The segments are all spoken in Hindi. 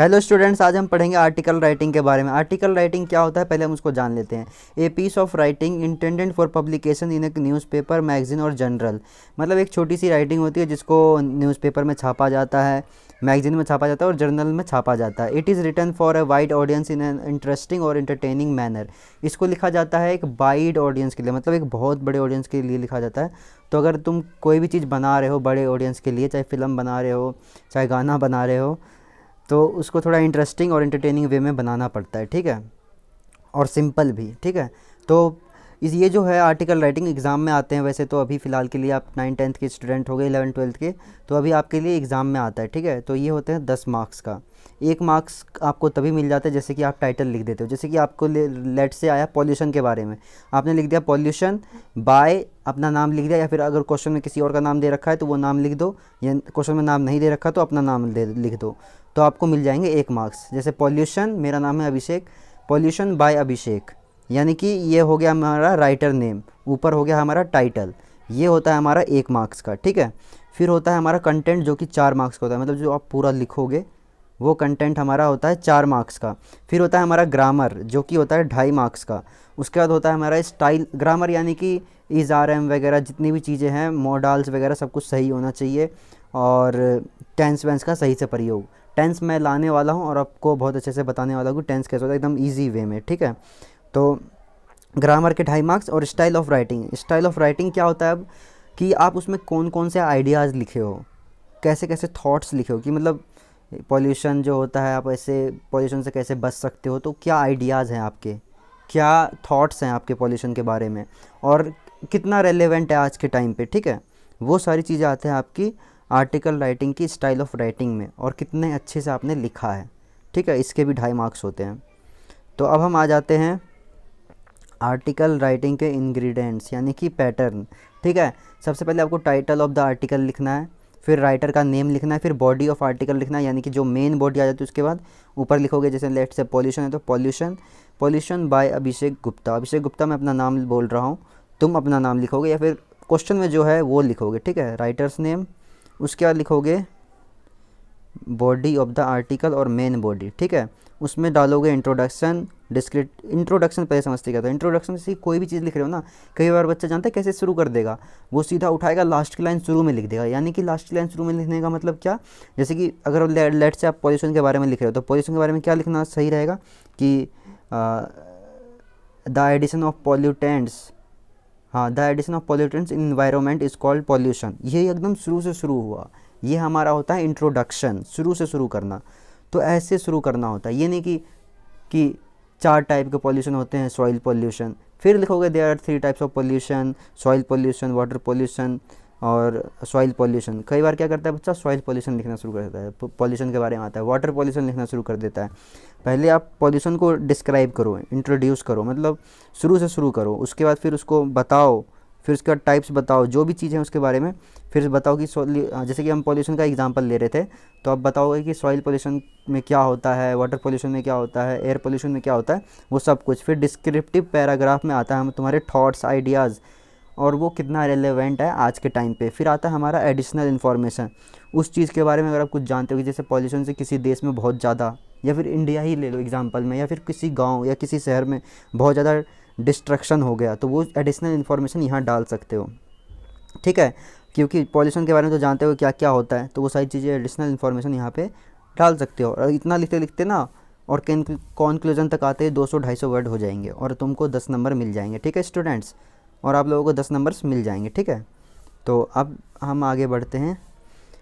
हेलो स्टूडेंट्स, आज हम पढ़ेंगे आर्टिकल राइटिंग के बारे में। आर्टिकल राइटिंग क्या होता है पहले हम उसको जान लेते हैं। A piece of writing intended for publication in a newspaper, magazine और जर्नल। मतलब एक छोटी सी राइटिंग होती है जिसको न्यूज़पेपर में छापा जाता है, मैगजीन में छापा जाता है और जर्नल में छापा जाता है। It is written for a wide audience in an interesting और एंटरटेनिंग मैनर। इसको लिखा जाता है एक वाइड ऑडियंस के लिए, मतलब एक बहुत बड़े ऑडियंस के लिए लिखा जाता है। तो अगर तुम कोई भी चीज़ बना रहे हो बड़े ऑडियंस के लिए, चाहे फिल्म बना रहे हो चाहे गाना बना रहे हो, तो उसको थोड़ा इंटरेस्टिंग और एंटरटेनिंग वे में बनाना पड़ता है, ठीक है, और सिंपल भी, ठीक है। तो इस ये जो है आर्टिकल राइटिंग एग्ज़ाम में आते हैं। वैसे तो अभी फ़िलहाल के लिए आप 9-10th के स्टूडेंट हो गए, 11-12th के, तो अभी आपके लिए एग्ज़ाम में आता है, ठीक है। तो ये होते हैं 10 मार्क्स का। 1 मार्क्स आपको तभी मिल जाता है जैसे कि आप टाइटल लिख देते हो। जैसे कि आपको लेट से आया पॉल्यूशन के बारे में, आपने लिख दिया पॉल्यूशन बाय, अपना नाम लिख दिया, या फिर अगर क्वेश्चन में किसी और का नाम दे रखा है तो वो नाम लिख दो, या क्वेश्चन में नाम नहीं दे रखा तो अपना नाम लिख दो, तो आपको मिल जाएंगे 1 मार्क्स। जैसे पॉल्यूशन, मेरा नाम है अभिषेक, पॉल्यूशन बाय अभिषेक, यानी कि ये हो गया हमारा राइटर नेम, ऊपर हो गया हमारा टाइटल, ये होता है हमारा 1 मार्क्स का, ठीक है। फिर होता है हमारा कंटेंट जो कि 4 मार्क्स का होता है, मतलब जो आप पूरा लिखोगे वो कंटेंट हमारा होता है 4 मार्क्स का। फिर होता है हमारा ग्रामर जो कि होता है 2.5 मार्क्स का। उसके बाद होता है हमारा स्टाइल, ग्रामर यानी कि इज़ आर एम वगैरह जितनी भी चीज़ें हैं, मॉडल्स वगैरह सब कुछ सही होना चाहिए, और टेंस वेंस का सही से प्रयोग। टेंस मैं लाने वाला हूँ और आपको बहुत अच्छे से बताने वाला हूँ टेंस कैसे होता है एकदम ईजी वे में, ठीक है। तो ग्रामर के 2.5 मार्क्स। और style of writing, style of writing क्या होता है अब, कि आप उसमें कौन कौन से आइडियाज़ लिखे हो, कैसे कैसे थॉट्स लिखे हो, कि मतलब पॉल्यूशन जो होता है आप ऐसे पॉल्यूशन से कैसे बच सकते हो, तो क्या आइडियाज़ हैं आपके, क्या थॉट्स हैं आपके पॉल्यूशन के बारे में, और कितना रेलेवेंट है आज के टाइम पे, ठीक है। वो सारी चीज़ें आते हैं आपकी आर्टिकल राइटिंग की स्टाइल ऑफ राइटिंग में, और कितने अच्छे से आपने लिखा है, ठीक है। इसके भी 2.5 मार्क्स होते हैं। तो अब हम आ जाते हैं आर्टिकल राइटिंग के इंग्रेडिएंट्स यानी कि पैटर्न, ठीक है। सबसे पहले आपको टाइटल ऑफ द आर्टिकल लिखना है, फिर राइटर का नेम लिखना है, फिर बॉडी ऑफ आर्टिकल लिखना है, यानी कि जो मेन बॉडी आ जाती है उसके बाद ऊपर लिखोगे। जैसे लेट से पॉल्यूशन है तो pollution, pollution bye Abhishek Gupta, Abhishek Gupta मैं अपना नाम बोल रहा हूँ, तुम अपना नाम लिखोगे, या फिर क्वेश्चन में जो है वो लिखोगे, ठीक है, राइटर्स नेम। उसके बाद लिखोगे बॉडी ऑफ द आर्टिकल और मेन बॉडी, ठीक है। उसमें डालोगे इंट्रोडक्शन, डिस्क्रिप्ट। इंट्रोडक्शन पहले समझते क्या था, इंट्रोडक्शन से कोई भी चीज़ लिख रहे हो ना, कई बार बच्चा जानता है कैसे शुरू कर देगा, वो सीधा उठाएगा लास्ट की लाइन शुरू में लिख देगा। यानी कि लास्ट की लाइन शुरू में लिखने का मतलब क्या, जैसे कि अगर लेट से आप पॉल्यूशन के बारे में लिख रहे हो तो पॉल्यूशन के बारे में क्या लिखना सही रहेगा कि द एडिशन ऑफ पॉल्यूटेंट्स, हाँ, the addition of pollutants in environment is called pollution. ये एकदम शुरू से शुरू हुआ, ये हमारा होता है इंट्रोडक्शन, शुरू से शुरू करना। तो ऐसे शुरू करना होता है, ये नहीं कि 4 टाइप के पॉल्यूशन होते हैं, सॉइल पॉल्यूशन, फिर लिखोगे there are 3 types of pollution, soil pollution, water pollution और सॉइल पॉल्यूशन। कई बार क्या करता है बच्चा, सॉइल पॉल्यूशन लिखना शुरू कर देता है, पॉल्यूशन के बारे में आता है, वाटर पॉल्यूशन लिखना शुरू कर देता है। पहले आप पॉल्यूशन को डिस्क्राइब करो, इंट्रोड्यूस करो, मतलब शुरू से शुरू करो, उसके बाद फिर उसको बताओ, फिर उसका टाइप्स बताओ, जो भी चीज़ है उसके बारे में फिर बताओ कि जैसे कि हम पॉल्यूशन का एग्जांपल ले रहे थे, तो आप बताओगे कि सॉइल पॉल्यूशन में क्या होता है, वाटर पॉल्यूशन में क्या होता है, एयर पॉल्यूशन में क्या होता है, वो सब कुछ। फिर डिस्क्रिप्टिव पैराग्राफ में आता है हम तुम्हारे थॉट्स, आइडियाज़, और वो कितना रेलेवेंट है आज के टाइम पे। फिर आता है हमारा एडिशनल इन्फॉर्मेशन, उस चीज़ के बारे में अगर आप कुछ जानते हो कि जैसे पॉल्यूशन से किसी देश में बहुत ज़्यादा, या फिर इंडिया ही ले लो एग्जांपल में, या फिर किसी गांव या किसी शहर में बहुत ज़्यादा डिस्ट्रक्शन हो गया, तो वो एडिशनल इन्फॉर्मेशन यहाँ डाल सकते हो, ठीक है। क्योंकि पॉल्यूशन के बारे में तो जानते हो क्या क्या होता है, तो वो सारी चीज़ें एडिशनल इन्फॉर्मेशन यहाँ पे डाल सकते हो। और इतना लिखते लिखते ना, और कॉन्क्लूजन तक आते हैं 200-250 वर्ड हो जाएंगे, और तुमको 10 नंबर मिल जाएंगे, ठीक है स्टूडेंट्स, और आप लोगों को 10 नंबर्स मिल जाएंगे, ठीक है। तो अब हम आगे बढ़ते हैं।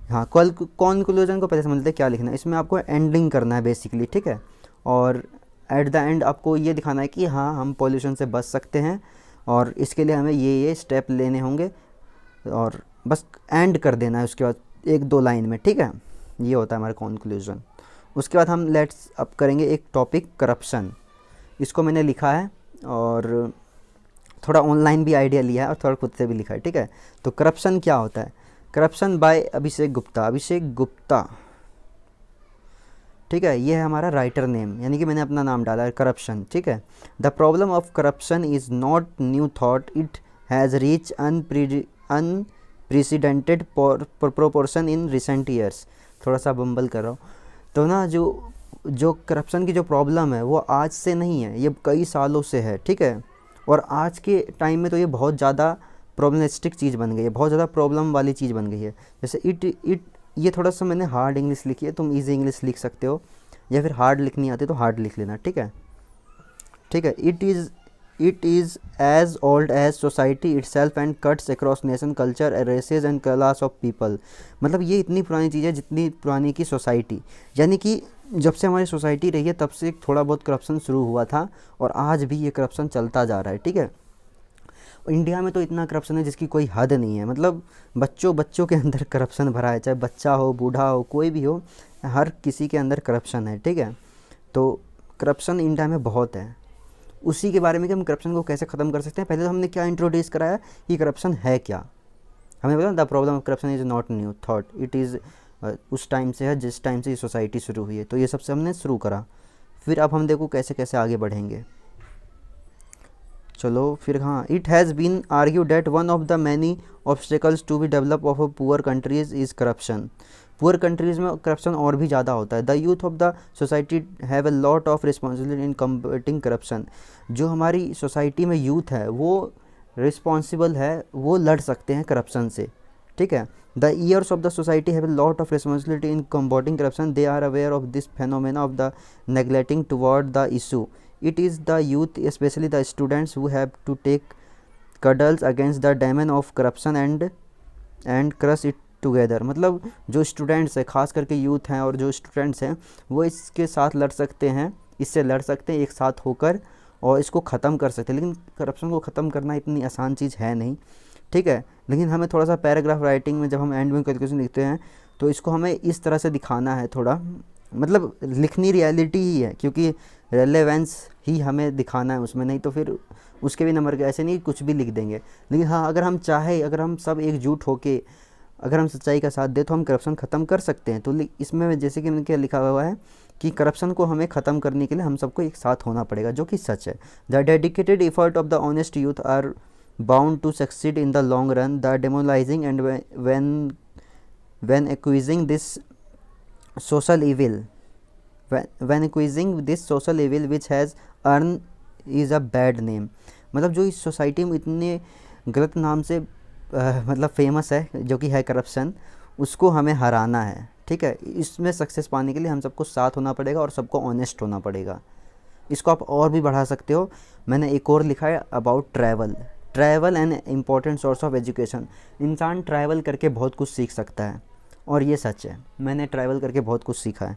हाँ, कॉन्क्लूजन को पहले समझ लेते हैं क्या लिखना है। इसमें आपको एंडिंग करना है बेसिकली, ठीक है, और एट द एंड आपको ये दिखाना है कि हाँ हम पॉल्यूशन से बच सकते हैं, और इसके लिए हमें ये स्टेप लेने होंगे, और बस एंड कर देना है उसके बाद 1-2 लाइन में, ठीक है। ये होता है हमारा कॉन्क्लूजन। उसके बाद हम लेट्स अब करेंगे एक टॉपिक करप्शन। इसको मैंने लिखा है, और थोड़ा ऑनलाइन भी आइडिया लिया है, और थोड़ा खुद से भी लिखा है, ठीक है। तो करप्शन क्या होता है, करप्शन बाय अभिषेक गुप्ता, अभिषेक गुप्ता, ठीक है, ये है हमारा राइटर नेम, यानी कि मैंने अपना नाम डाला है, करप्शन, ठीक है। The problem of corruption is not new thought, it has reach unprecedented proportion in recent years. थोड़ा सा बम्बल कर रहा हूँ, तो ना जो जो करप्शन की जो प्रॉब्लम है वो आज से नहीं है, ये कई सालों से है, ठीक है। और आज के टाइम में तो ये बहुत ज़्यादा प्रॉब्लमेटिक चीज़ बन गई है, बहुत ज़्यादा प्रॉब्लम वाली चीज़ बन गई है। जैसे इट ये थोड़ा सा मैंने हार्ड इंग्लिश लिखी है, तुम इजी इंग्लिश लिख सकते हो, या फिर हार्ड लिखनी आती है तो हार्ड लिख लेना, ठीक है। ठीक है, it is as old as society itself and cuts across nation culture races and class of people. मतलब ये इतनी पुरानी चीज़ है जितनी पुरानी की सोसाइटी, यानी कि जब से हमारी सोसाइटी रही है तब से थोड़ा बहुत करप्शन शुरू हुआ था और आज भी ये करप्शन चलता जा रहा है, ठीक है। इंडिया में तो इतना करप्शन है जिसकी कोई हद नहीं है, मतलब बच्चों बच्चों के अंदर करप्शन भरा है, चाहे बच्चा हो बूढ़ा हो कोई भी हो, हर किसी के अंदर करप्शन है, ठीक है। तो करप्शन इंडिया में बहुत है, उसी के बारे में कि हम करप्शन को कैसे ख़त्म कर सकते हैं। पहले तो हमने क्या इंट्रोड्यूस कराया कि करप्शन है क्या, हमें पता the problem of corruption is not new thought, it is उस टाइम से है जिस टाइम से ये सोसाइटी शुरू हुई है, तो ये सबसे हमने शुरू करा। फिर अब हम देखो कैसे कैसे आगे बढ़ेंगे। चलो फिर, हाँ, it has been argue that one of the many obstacles to be develop of a poor countries is corruption. Poor countries में करप्शन और भी ज़्यादा होता है। The youth of the society have a lot of responsibility in combating corruption. जो हमारी सोसाइटी में यूथ है वो रिस्पॉन्सिबल है, वो लड़ सकते हैं करप्शन से, ठीक है। The years of the society have a lot of responsibility in combating corruption, they are aware of this phenomena of the neglecting toward the issue. It is the youth, especially the students, who have to take cuddles against the demon of corruption and crush it together। मतलब जो स्टूडेंट्स हैं, खास करके यूथ हैं और जो स्टूडेंट्स हैं, वो इसके साथ लड़ सकते हैं, इससे लड़ सकते हैं एक साथ होकर और इसको ख़त्म कर सकते हैं। लेकिन करप्शन को ख़त्म करना इतनी आसान चीज़ है नहीं, ठीक है। लेकिन हमें थोड़ा सा पैराग्राफ राइटिंग में जब हम एंड में कैलकुलेशन लिखते हैं तो इसको हमें इस तरह से दिखाना है, थोड़ा मतलब लिखनी रियलिटी ही है, क्योंकि रेलेवेंस ही हमें दिखाना है उसमें, नहीं तो फिर उसके भी नंबर के ऐसे नहीं कुछ भी लिख देंगे। लेकिन हाँ, अगर हम चाहें, अगर हम सब एकजुट होके अगर हम सच्चाई का साथ दें तो हम करप्शन ख़त्म कर सकते हैं। तो इसमें जैसे कि मैंने क्या लिखा हुआ है कि करप्शन को हमें ख़त्म करने के लिए हम सबको एक साथ होना पड़ेगा, जो कि सच है। The dedicated effort of the honest youth are bound to succeed in the long run. The demoralising and when accusing this social evil when accusing this social evil which has earned is a bad name। मतलब जो इस सोसाइटी में इतने गलत नाम से मतलब फेमस है, जो कि है करप्शन, उसको हमें हराना है, ठीक है। इसमें सक्सेस पाने के लिए हम सबको साथ होना पड़ेगा और सबको ऑनेस्ट होना पड़ेगा। इसको आप और भी बढ़ा सकते हो। मैंने एक और लिखा है about travel and important source of education. इंसान ट्रैवल करके बहुत कुछ सीख सकता है और ये सच है, मैंने ट्रैवल करके बहुत कुछ सीखा है,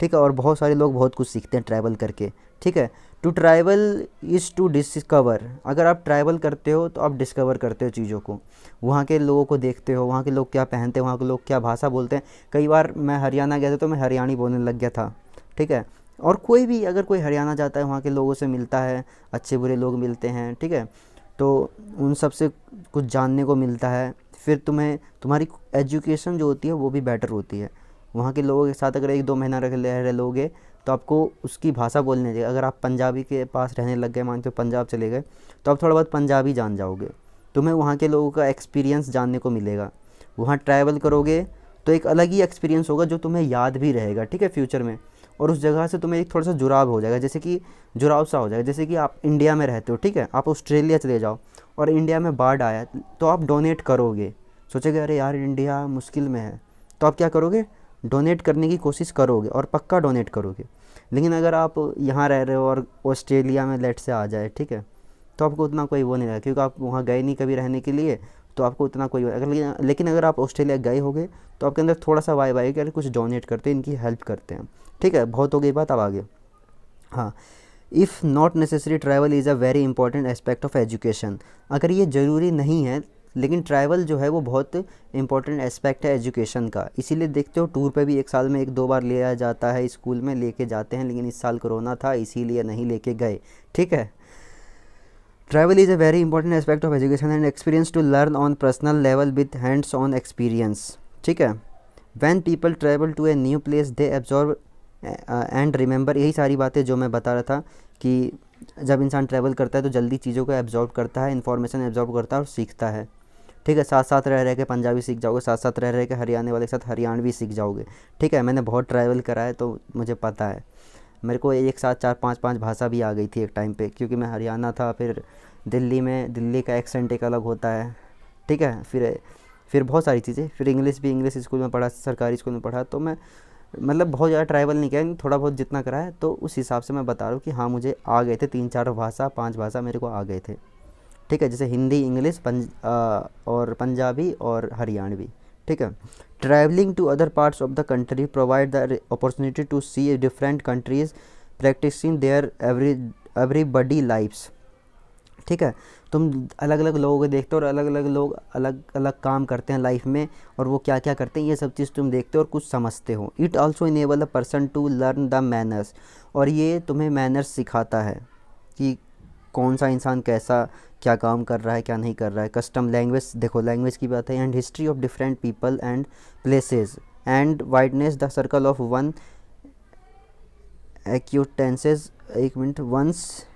ठीक है। और बहुत सारे लोग बहुत कुछ सीखते हैं ट्रैवल करके, ठीक है। To travel is to discover. अगर आप ट्रैवल करते हो तो आप डिस्कवर करते हो चीज़ों को, वहाँ के लोगों को देखते हो, वहाँ के लोग क्या पहनते हैं, वहाँ के लोग क्या भाषा बोलते हैं। कई बार मैं हरियाणा गया था तो मैं हरियाणी बोलने लग गया था, ठीक है। और कोई भी अगर कोई हरियाणा जाता है, वहाँ के लोगों से मिलता है, अच्छे बुरे लोग मिलते हैं, ठीक है, तो उन सब से कुछ जानने को मिलता है। फिर तुम्हारी एजुकेशन जो होती है वो भी बेटर होती है। वहाँ के लोगों के साथ अगर 1-2 महीना रह लोगे तो आपको उसकी भाषा बोलने चाहिए। अगर आप पंजाबी के पास रहने लग गए, मानते हो पंजाब चले गए, तो आप थोड़ा बहुत पंजाबी जान जाओगे, तुम्हें वहाँ के लोगों का एक्सपीरियंस जानने को मिलेगा। वहाँ ट्रैवल करोगे तो एक अलग ही एक्सपीरियंस होगा जो तुम्हें याद भी रहेगा, ठीक है, फ्यूचर में। और उस जगह से तुम्हें एक थोड़ा सा जुड़ाव हो जाएगा, जैसे कि जुड़ाव सा हो जाएगा। जैसे कि आप इंडिया में रहते हो, ठीक है, आप ऑस्ट्रेलिया चले जाओ और इंडिया में बाढ़ आया तो आप डोनेट करोगे, सोचोगे अरे यार इंडिया मुश्किल में है, तो आप क्या करोगे, डोनेट करने की कोशिश करोगे और पक्का डोनेट करोगे। लेकिन अगर आप यहाँ रह रहे हो और ऑस्ट्रेलिया में लेट से आ जाए, ठीक है, तो आपको उतना कोई वो नहीं रहेगा, क्योंकि आप वहाँ गए नहीं कभी रहने के लिए, तो आपको उतना कोई लेकिन अगर आप ऑस्ट्रेलिया गए होगे तो आपके अंदर थोड़ा सा वाइब आएगा कि कुछ डोनेट करते हैं, इनकी हेल्प करते हैं, ठीक है। बहुत हो गई बात, अब आगे। हाँ, if not necessary travel is a very important aspect of education. अगर ये ज़रूरी नहीं है, लेकिन ट्रैवल जो है वो बहुत इंपॉर्टेंट एस्पेक्ट है एजुकेशन का। इसीलिए देखते हो टूर पे भी एक साल में 1-2 बार लिया जाता है, स्कूल में लेके जाते हैं, लेकिन इस साल कोरोना था इसीलिए नहीं लेके गए, ठीक है। Travel is a very important aspect of education and experience to learn on personal level with hands on experience, ठीक है। When people travel to a new place they absorb and remember. यही सारी बातें जो मैं बता रहा था कि जब इंसान ट्रैवल करता है तो जल्दी चीज़ों को एब्जॉर्ब करता है, इन्फॉर्मेशन एब्जॉर्ब करता है और सीखता है। ठीक है, साथ साथ रह रह के पंजाबी सीख जाओगे, साथ साथ रह रह के हरियाणा वाले के साथ हरियाणवी सीख जाओगे। ठीक है, मैंने बहुत ट्रैवल करा है तो मुझे पता है। मेरे को एक साथ 4-5 भाषा भी आ गई थी एक टाइम पे, क्योंकि मैं हरियाणा था, फिर दिल्ली में दिल्ली का एक्सेंट एक अलग होता है। ठीक है, फिर बहुत सारी चीज़ें, फिर इंग्लिश भी इंग्लिश स्कूल में पढ़ा, सरकारी स्कूल में पढ़ा, तो मैं मतलब बहुत ज़्यादा ट्रैवल नहीं किया, थोड़ा बहुत जितना करा है, तो उस हिसाब से मैं बता रहा हूँ कि हाँ मुझे आ गए थे 3-4 भाषा 5 भाषा मेरे को आ गए थे। ठीक है, जैसे हिंदी, इंग्लिश, और पंजाबी और हरियाणवी। ठीक है, travelling to other parts of the country provide the opportunity to see different countries practising their everybody lifes. ठीक है, तुम अलग अलग लोगों को देखते हो और अलग अलग लोग अलग अलग काम करते हैं लाइफ में, और वो क्या क्या करते हैं ये सब चीज़ तुम देखते हो और कुछ समझते हो। It also enable a person to learn the manners, और ये तुम्हें मैनर्स सिखाता है कि कौन सा इंसान कैसा क्या काम कर रहा है क्या नहीं कर रहा है। कस्टम, लैंग्वेज, देखो लैंग्वेज की बात है, and history of different people and places and widens the circle of one acquaintances. एक मिनट, वंस,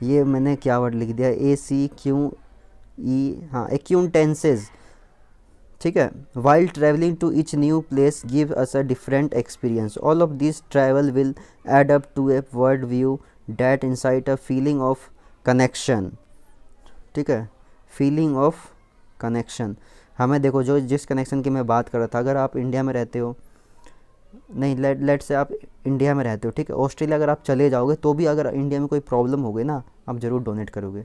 ये मैंने क्या वर्ड लिख दिया, ACQE, हाँ, एक्यूटेंसेस। ठीक है, while travelling to each new place give us a different experience, all of this travel will add up to a world view that insight a feeling of connection. ठीक है, फीलिंग ऑफ कनेक्शन, हमें देखो जो जिस कनेक्शन की मैं बात कर रहा था, अगर आप इंडिया में रहते हो, नहीं लेट से आप इंडिया में रहते हो, ठीक है, ऑस्ट्रेलिया अगर आप चले जाओगे तो भी अगर इंडिया में कोई प्रॉब्लम हो गई ना, आप ज़रूर डोनेट करोगे,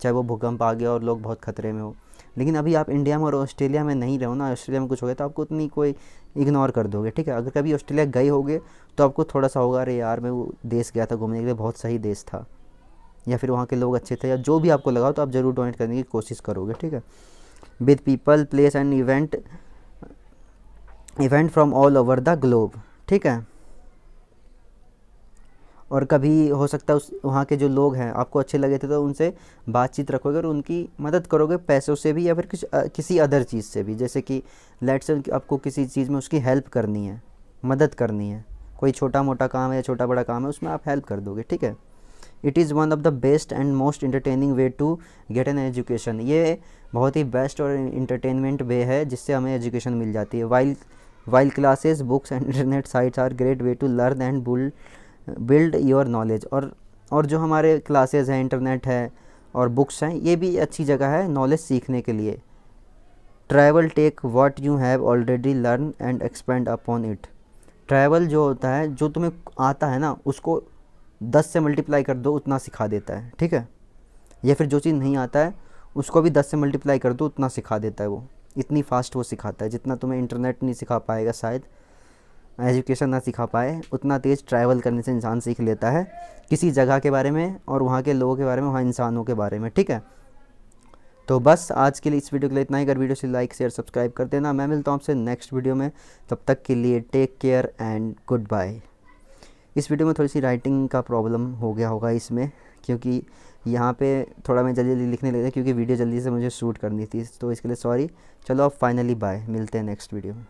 चाहे वो भूकंप आ गया और लोग बहुत खतरे में हो। लेकिन अभी आप इंडिया में और ऑस्ट्रेलिया में नहीं रहो ना, ऑस्ट्रेलिया में कुछ हो गया तो आपको उतनी कोई इग्नोर कर दोगे। ठीक है, अगर कभी ऑस्ट्रेलिया गए होगे तो आपको थोड़ा सा होगा, अरे यार मैं वो देश गया था घूमने के लिए, बहुत सही देश था, या फिर वहाँ के लोग अच्छे थे, या जो भी आपको लगा, तो आप ज़रूर डोनेट करने की कोशिश करोगे। ठीक है, with people, place and event from all over the globe. ठीक है, और कभी हो सकता है उस वहाँ के जो लोग हैं आपको अच्छे लगे थे तो उनसे बातचीत रखोगे और उनकी मदद करोगे पैसों से भी, या फिर किसी अदर चीज़ से भी, जैसे कि लेट्स से आपको किसी चीज़ में उसकी हेल्प करनी है, मदद करनी है, कोई छोटा मोटा काम है या छोटा बड़ा काम है, उसमें आप हेल्प कर दोगे। ठीक है, it is one of the best and most entertaining way to get an education, ये बहुत ही बेस्ट और इंटरटेनमेंट वे है जिससे हमें एजुकेशन मिल जाती है। While classes, books and internet sites are great way to learn and build your knowledge, और जो हमारे क्लासेस हैं, इंटरनेट है और बुक्स हैं, ये भी अच्छी जगह है नॉलेज सीखने के लिए। Travel take what you have already learn and expand upon it, travel जो होता है, जो तुम्हें आता है ना उसको 10 से मल्टीप्लाई कर दो, उतना सिखा देता है। ठीक है, या फिर जो चीज़ नहीं आता है उसको भी 10 से मल्टीप्लाई कर दो, उतना सिखा देता है वो, इतनी फास्ट वो सिखाता है, जितना तुम्हें इंटरनेट नहीं सिखा पाएगा, शायद एजुकेशन ना सिखा पाए, उतना तेज़ ट्रैवल करने से इंसान सीख लेता है किसी जगह के बारे में और वहाँ के लोगों के बारे में, वहाँ इंसानों के बारे में। ठीक है, तो बस आज के लिए इस वीडियो के लिए इतना ही। अगर वीडियो से लाइक शेयर सब्सक्राइब कर देना। मैं मिलता हूँ आपसे नेक्स्ट वीडियो में, तब तक के लिए take care and good bye. इस वीडियो में थोड़ी सी राइटिंग का प्रॉब्लम हो गया होगा इसमें, क्योंकि यहाँ पे थोड़ा मैं जल्दी जल्दी लिखने लगा, क्योंकि वीडियो जल्दी से मुझे शूट करनी थी, तो इसके लिए सॉरी। चलो अब फाइनली बाय, मिलते हैं नेक्स्ट वीडियो में।